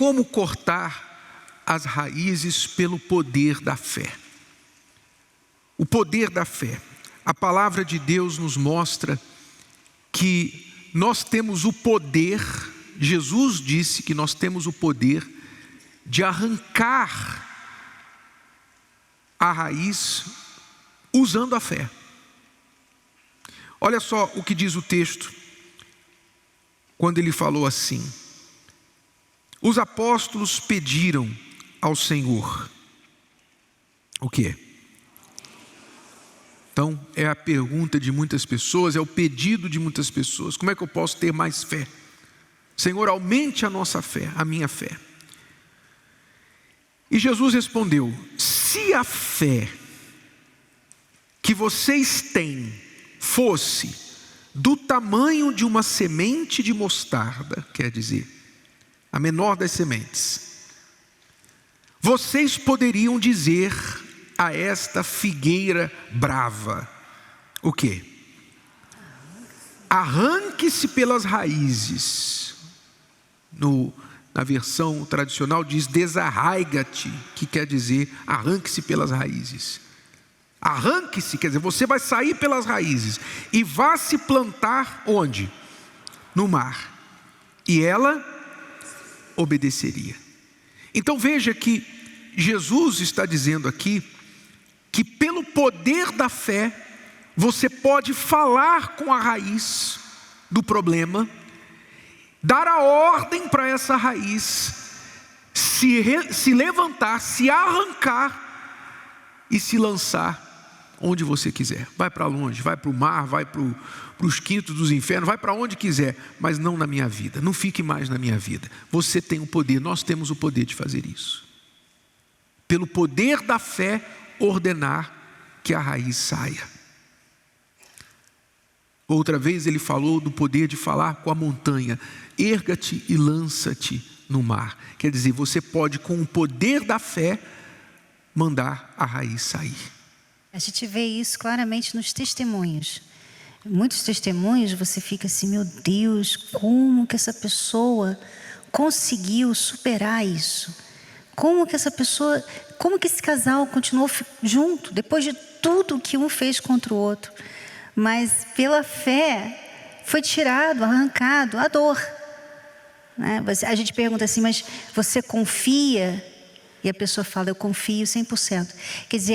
como cortar as raízes pelo poder da fé. O poder da fé. A palavra de Deus nos mostra que nós temos o poder, Jesus disse que nós temos o poder de arrancar a raiz usando a fé. Olha só o que diz o texto, quando ele falou assim: os apóstolos pediram ao Senhor o quê? Então, é a pergunta de muitas pessoas, é o pedido de muitas pessoas: como é que eu posso ter mais fé? Senhor, aumente a nossa fé, a minha fé. E Jesus respondeu: se a fé que vocês têm fosse do tamanho de uma semente de mostarda, quer dizer, a menor das sementes, vocês poderiam dizer a esta figueira brava, o quê? Arranque-se pelas raízes. Na versão tradicional diz desarraiga-te, que quer dizer arranque-se pelas raízes. Arranque-se, quer dizer, você vai sair pelas raízes e vá se plantar onde? No mar. E ela obedeceria. Então veja que Jesus está dizendo aqui que pelo poder da fé você pode falar com a raiz do problema, dar a ordem para essa raiz se levantar, se arrancar e se lançar onde você quiser. Vai para longe, vai para o mar, vai para os quintos dos infernos, vai para onde quiser, mas não na minha vida, não fique mais na minha vida. Você tem o poder, nós temos o poder de fazer isso. Pelo poder da fé, ordenar que a raiz saia. Outra vez ele falou do poder de falar com a montanha: erga-te e lança-te no mar. Quer dizer, você pode, com o poder da fé, mandar a raiz sair. A gente vê isso claramente nos testemunhos. Muitos testemunhos você fica assim: meu Deus, como que essa pessoa conseguiu superar isso? Como que esse casal continuou junto, depois de tudo que um fez contra o outro? Mas pela fé foi tirado, arrancado a dor, né? A gente pergunta assim: mas você confia? E a pessoa fala: eu confio 100%. Quer dizer,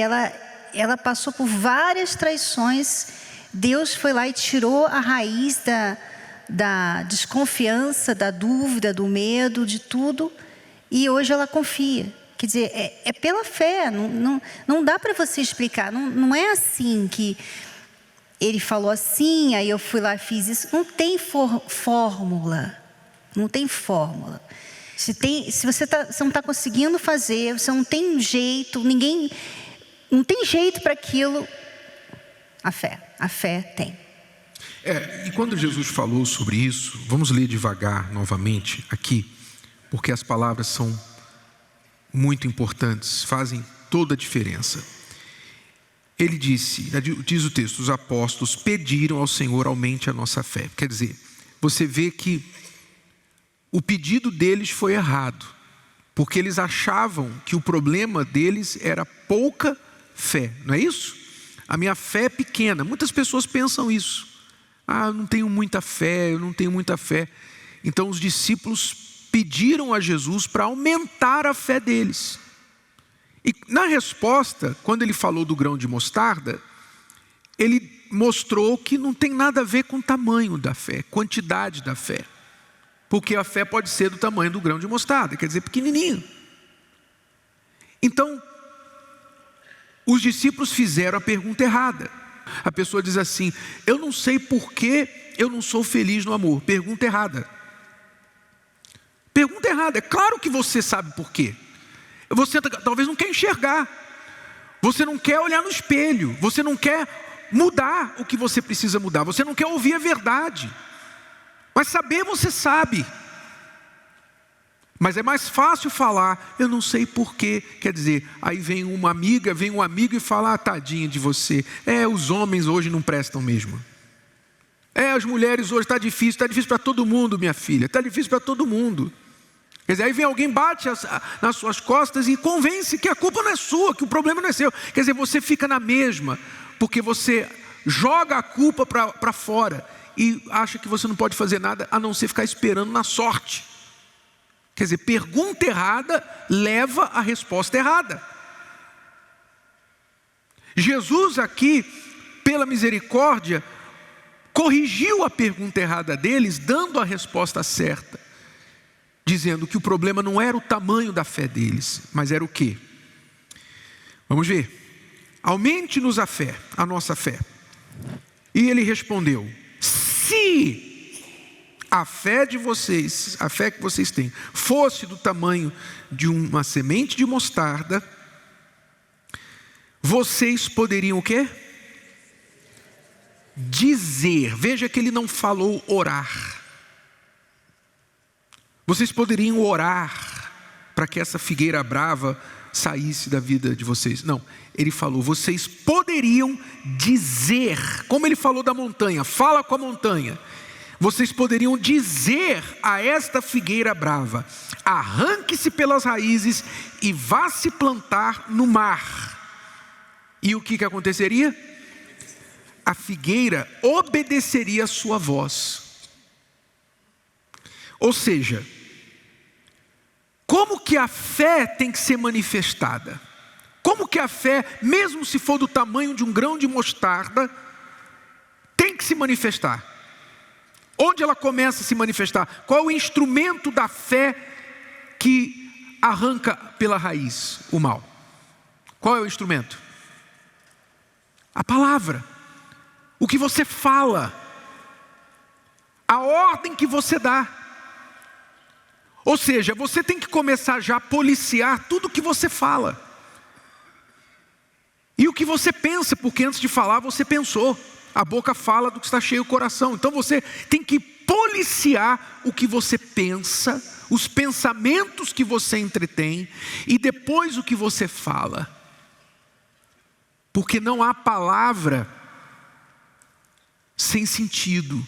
ela passou por várias traições. Deus foi lá e tirou a raiz da desconfiança, da dúvida, do medo, de tudo. E hoje ela confia. Quer dizer, é pela fé. Não dá para você explicar. Não é assim que ele falou assim, aí eu fui lá e fiz isso. Não tem fórmula. Não tem fórmula. Se você não está conseguindo fazer, você não tem jeito, não tem jeito para aquilo, a fé tem. E quando Jesus falou sobre isso, vamos ler devagar novamente aqui, porque as palavras são muito importantes, fazem toda a diferença. Ele disse, diz o texto: os apóstolos pediram ao Senhor: aumente a nossa fé. Quer dizer, você vê que o pedido deles foi errado, porque eles achavam que o problema deles era pouca fé, não é isso? A minha fé é pequena. Muitas pessoas pensam isso. Eu não tenho muita fé, eu não tenho muita fé. Então os discípulos pediram a Jesus para aumentar a fé deles. E na resposta, quando ele falou do grão de mostarda, ele mostrou que não tem nada a ver com o tamanho da fé, quantidade da fé. Porque a fé pode ser do tamanho do grão de mostarda, quer dizer, pequenininho. Então, os discípulos fizeram a pergunta errada. A pessoa diz assim: eu não sei por que eu não sou feliz no amor. Pergunta errada. Pergunta errada. É claro que você sabe por quê. Você talvez não quer enxergar. Você não quer olhar no espelho. Você não quer mudar o que você precisa mudar. Você não quer ouvir a verdade. Mas saber você sabe. Mas é mais fácil falar: eu não sei porquê. Quer dizer, aí vem uma amiga, vem um amigo e fala: tadinha de você. Os homens hoje não prestam mesmo. As mulheres hoje está difícil para todo mundo, minha filha. Está difícil para todo mundo. Quer dizer, aí vem alguém, bate nas suas costas e convence que a culpa não é sua, que o problema não é seu. Quer dizer, você fica na mesma, porque você joga a culpa para fora e acha que você não pode fazer nada a não ser ficar esperando na sorte. Quer dizer, pergunta errada leva a resposta errada. Jesus aqui, pela misericórdia, corrigiu a pergunta errada deles, dando a resposta certa, dizendo que o problema não era o tamanho da fé deles, mas era o quê? Vamos ver. Aumente-nos a fé, a nossa fé. E ele respondeu: se a fé de vocês, a fé que vocês têm, fosse do tamanho de uma semente de mostarda, vocês poderiam o quê? Dizer. Veja que ele não falou orar. Vocês poderiam orar para que essa figueira brava saísse da vida de vocês. Não, ele falou, vocês poderiam dizer, como ele falou da montanha, fala com a montanha. Vocês poderiam dizer a esta figueira brava: arranque-se pelas raízes e vá se plantar no mar. E o que aconteceria? A figueira obedeceria a sua voz. Ou seja, como que a fé tem que ser manifestada? Como que a fé, mesmo se for do tamanho de um grão de mostarda, tem que se manifestar? Onde ela começa a se manifestar? Qual é o instrumento da fé que arranca pela raiz o mal? Qual é o instrumento? A palavra. O que você fala. A ordem que você dá. Ou seja, você tem que começar já a policiar tudo o que você fala. E o que você pensa, porque antes de falar você pensou. A boca fala do que está cheio o coração. Então você tem que policiar o que você pensa, os pensamentos que você entretém e depois o que você fala. Porque não há palavra sem sentido.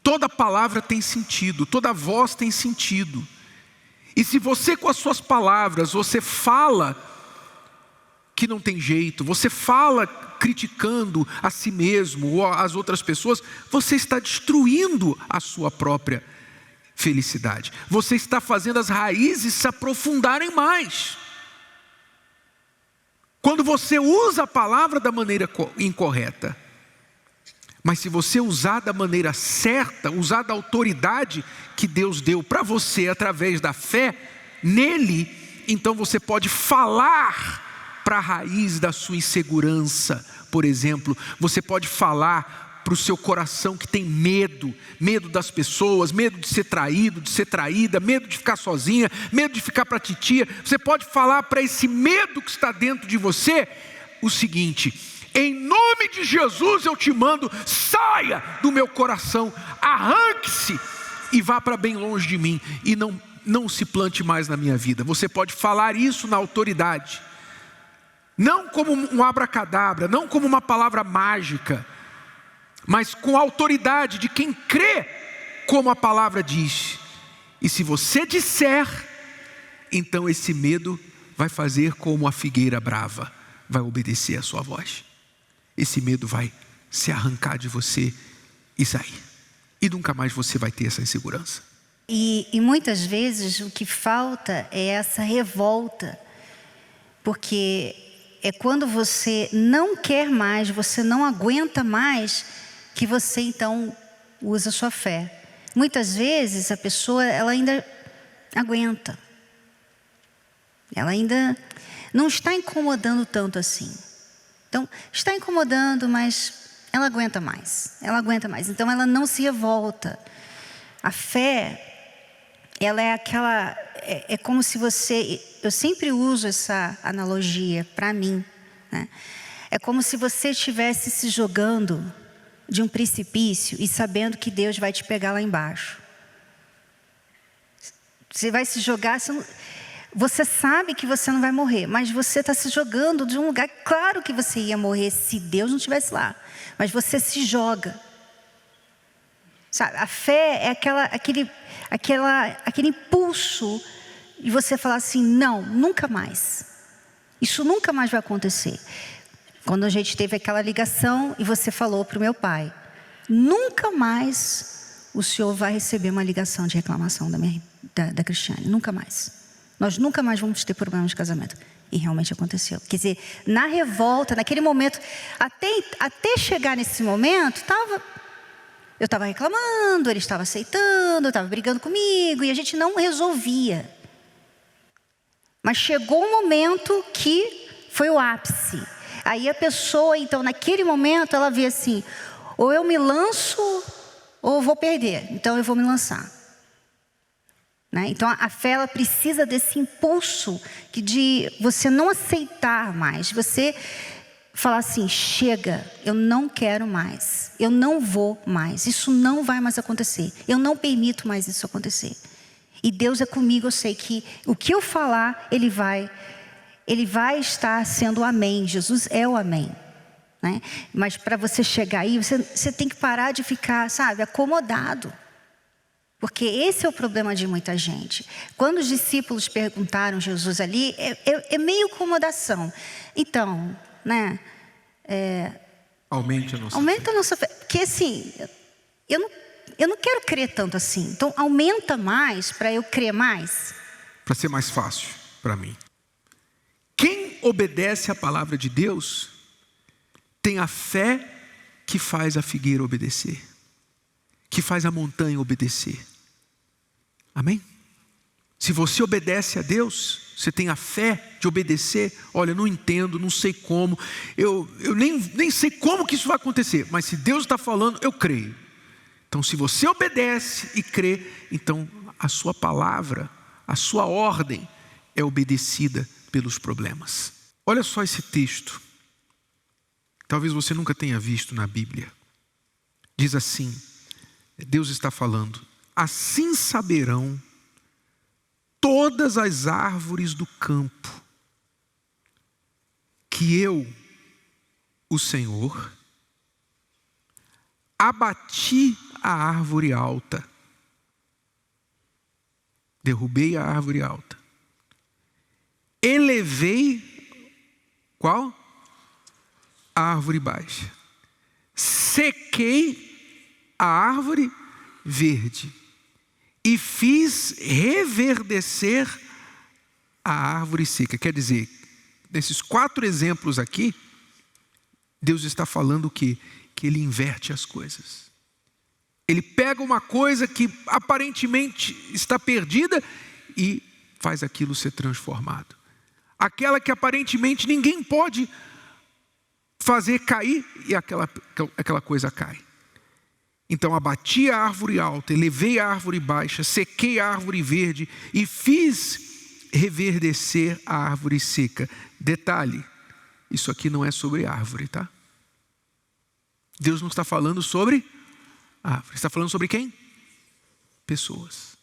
Toda palavra tem sentido, toda voz tem sentido. E se você com as suas palavras, você fala que não tem jeito, você fala criticando a si mesmo ou as outras pessoas, você está destruindo a sua própria felicidade. Você está fazendo as raízes se aprofundarem mais. Quando você usa a palavra da maneira incorreta. Mas se você usar da maneira certa, usar da autoridade que Deus deu para você através da fé nele, então você pode falar para a raiz da sua insegurança. Por exemplo, você pode falar para o seu coração que tem medo das pessoas, medo de ser traído, de ser traída, medo de ficar sozinha, medo de ficar para a titia. Você pode falar para esse medo que está dentro de você o seguinte: em nome de Jesus eu te mando, saia do meu coração, arranque-se e vá para bem longe de mim e não se plante mais na minha vida. Você pode falar isso na autoridade. Não como um abracadabra, não como uma palavra mágica, mas com a autoridade de quem crê como a palavra diz. E se você disser, então esse medo vai fazer como a figueira brava, vai obedecer a sua voz. Esse medo vai se arrancar de você e sair. E nunca mais você vai ter essa insegurança. E muitas vezes o que falta é essa revolta. Porque é quando você não quer mais, você não aguenta mais, que você então usa a sua fé. Muitas vezes a pessoa, ela ainda aguenta. Ela ainda não está incomodando tanto assim. Então, está incomodando, mas ela aguenta mais. Ela aguenta mais. Então, ela não se revolta. A fé, ela é aquela... É como se você... Eu sempre uso essa analogia para mim, né? É como se você estivesse se jogando de um precipício e sabendo que Deus vai te pegar lá embaixo. Você vai se jogar... Você sabe que você não vai morrer, mas você está se jogando de um lugar... Claro que você ia morrer se Deus não estivesse lá, mas você se joga. Sabe, a fé é aquele impulso e você falar assim, não, nunca mais. Isso nunca mais vai acontecer. Quando a gente teve aquela ligação e você falou para o meu pai, nunca mais o senhor vai receber uma ligação de reclamação da Cristiane, nunca mais. Nós nunca mais vamos ter problemas de casamento. E realmente aconteceu. Quer dizer, na revolta, naquele momento, até chegar nesse momento, eu estava reclamando, ele estava aceitando, estava brigando comigo, e a gente não resolvia. Mas chegou um momento que foi o ápice. Aí a pessoa, então, naquele momento, ela vê assim, ou eu me lanço, ou eu vou perder. Então, eu vou me lançar. Né? Então, a fé, ela precisa desse impulso de você não aceitar mais. Você falar assim, chega, eu não quero mais. Eu não vou mais. Isso não vai mais acontecer. Eu não permito mais isso acontecer. E Deus é comigo, eu sei que o que eu falar, Ele vai estar sendo o amém. Jesus é o amém. Né? Mas para você chegar aí, você tem que parar de ficar, sabe, acomodado. Porque esse é o problema de muita gente. Quando os discípulos perguntaram a Jesus ali, é meio acomodação. Então, né? Aumenta a nossa fé. Porque assim, eu não quero crer tanto assim. Então, aumenta mais para eu crer mais. Para ser mais fácil para mim. Quem obedece à palavra de Deus tem a fé que faz a figueira obedecer, que faz a montanha obedecer. Amém? Se você obedece a Deus, você tem a fé de obedecer. Olha, eu não entendo, não sei como, eu nem sei como que isso vai acontecer, mas se Deus está falando, eu creio. Então, se você obedece e crê, então a sua palavra, a sua ordem é obedecida pelos problemas. Olha só esse texto. Talvez você nunca tenha visto na Bíblia. Diz assim, Deus está falando, assim saberão todas as árvores do campo que eu, o Senhor, abati a árvore alta, derrubei a árvore alta, elevei, qual? A árvore baixa, sequei a árvore verde e fiz reverdecer a árvore seca. Quer dizer, nesses 4 exemplos aqui, Deus está falando que Ele inverte as coisas. Ele pega uma coisa que aparentemente está perdida e faz aquilo ser transformado. Aquela que aparentemente ninguém pode fazer cair, e aquela coisa cai. Então abati a árvore alta, elevei a árvore baixa, sequei a árvore verde e fiz reverdecer a árvore seca. Detalhe, isso aqui não é sobre árvore, tá? Deus não está falando sobre árvore, está falando sobre quem? Pessoas.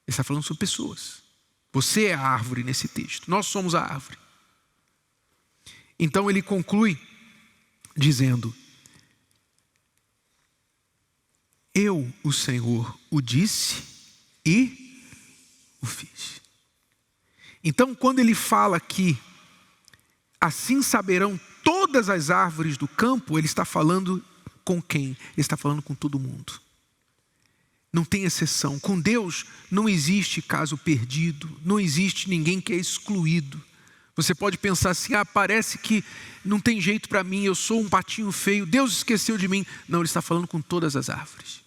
Ele está falando sobre pessoas. Você é a árvore nesse texto, nós somos a árvore. Então ele conclui dizendo, eu, o Senhor, o disse e o fiz. Então, quando ele fala aqui, assim saberão todas as árvores do campo, ele está falando com quem? Ele está falando com todo mundo. Não tem exceção. Com Deus não existe caso perdido, não existe ninguém que é excluído. Você pode pensar assim, parece que não tem jeito para mim, eu sou um patinho feio, Deus esqueceu de mim. Não, ele está falando com todas as árvores.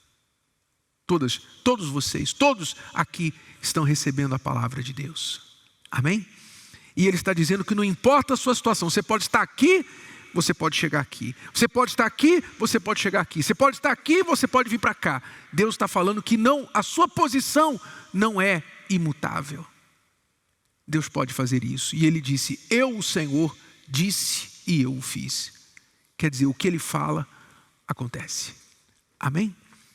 Todos vocês, todos aqui estão recebendo a palavra de Deus. Amém? E ele está dizendo que não importa a sua situação, você pode estar aqui, você pode chegar aqui. Você pode estar aqui, você pode chegar aqui. Você pode estar aqui, você pode vir para cá. Deus está falando que não, a sua posição não é imutável. Deus pode fazer isso. E ele disse, eu, o Senhor, disse e eu o fiz. Quer dizer, o que ele fala, acontece. Amém?